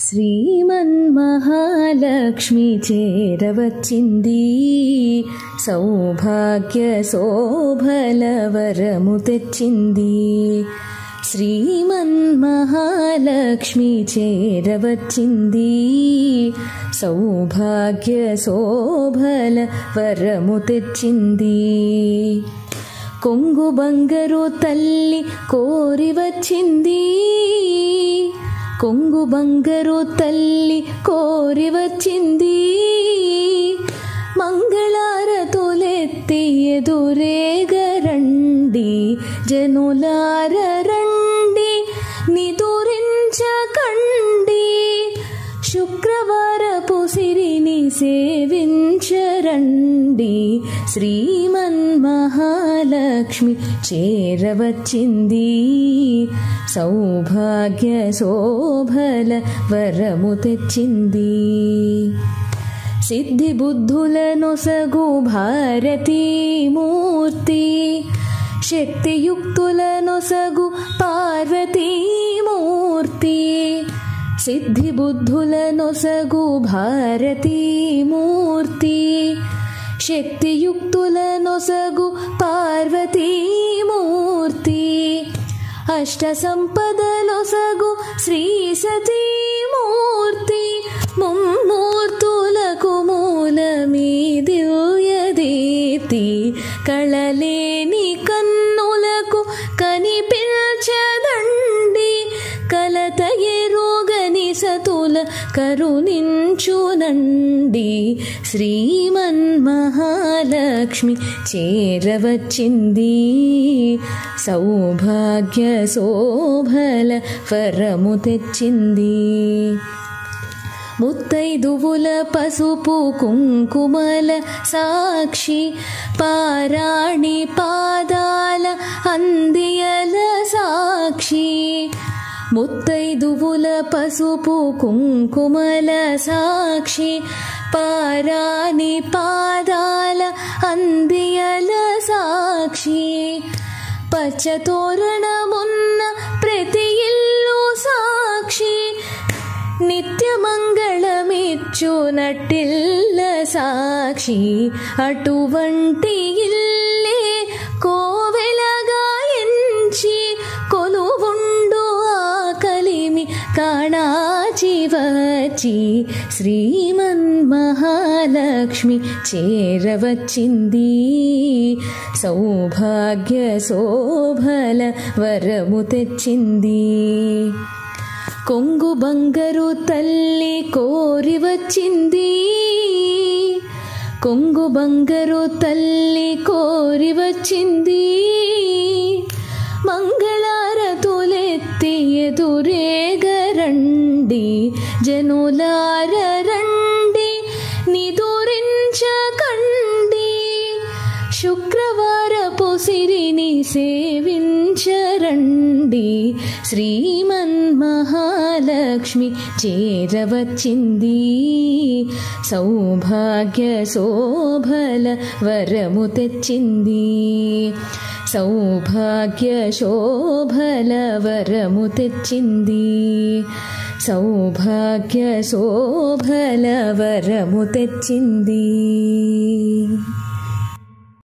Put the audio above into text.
శ్రీమన్మహాలక్ష్మి చేరవచ్చింది, సౌభాగ్య శోభల వరము తెచ్చింది. శ్రీమన్మహాలక్ష్మి చేరవచ్చింది, సౌభాగ్య శోభల వరము తెచ్చింది. కొంగు బంగారు తల్లి కోరి వచ్చింది, కొంగు బంగారు తల్లి కోరి వచ్చింది. మంగళారతులెత్తి ఎదురేగరండి, జనులార రండి నిదురించకండి. శుక్రవారపు సిరిని సేవించరండి, శ్రీమన్మహాలక్ష్మి చేరవచ్చింది, సౌభాగ్య శోభల వరము తెచ్చింది. సిద్ధి బుద్ధుల నొసగు భారతీమూర్తి, శక్తియుక్తుల నొసగు పార్వతీమూర్తి. సిద్ధి బుద్ధుల నొసగు భారతీమూర్తి, శక్తియుక్తుల నొసగు పార్వతీమూర్తి. అష్ట సంపదలొసగు శ్రీ సతీమూర్తి, ముమ్మూర్తులకు మూలమీ దివ్య దీప్తి. కళలేని కన్నులకు కనిపించదండి, కలత ఎరుగని సతుల కరుణించునండి. శ్రీమన్మహాలక్ష్మి చేరవచ్చింది, సౌభాగ్య శోభల వరము తెచ్చింది. ముత్తైదువుల పసుపు కుంకుమల సాక్షి, పారాణి పాదాల అందియల సాక్షి. ముత్తైదువుల పసుపు కుంకుమల సాక్షి, పారాణి పాదాల అందియల సాక్షి. పచ్చతోరణమున్న ప్రతి ఇల్లు సాక్షి, నిత్యమంగళమిచ్చునట్టిల్ల సాక్షి. అటువంటి ఇల్లే కోవెలగా ఎంచి కొలువుండు ఆకలిమి కాణాచి వచ్చి. శ్రీమన్మహాలక్ష్మి చేరవచ్చింది, సౌభాగ్య శోభల వరము తెచ్చింది. కొంగు బంగారు తల్లి కోరి వచ్చింది, కొంగు బంగారు తల్లి కోరి వచ్చింది. మంగళారతులెత్తి ఎదురేగరండి, జనులార రండి నిదురించకండి. శుక్రవారపు సిరిని సేవించరండి, శ్రీమన్మహాలక్ష్మి చేరవచ్చింది, సౌభాగ్య శోభల వరము తెచ్చింది. సౌభాగ్య శోభల వరము తెచ్చింది, సౌభాగ్య శోభల వరము తెచ్చింది.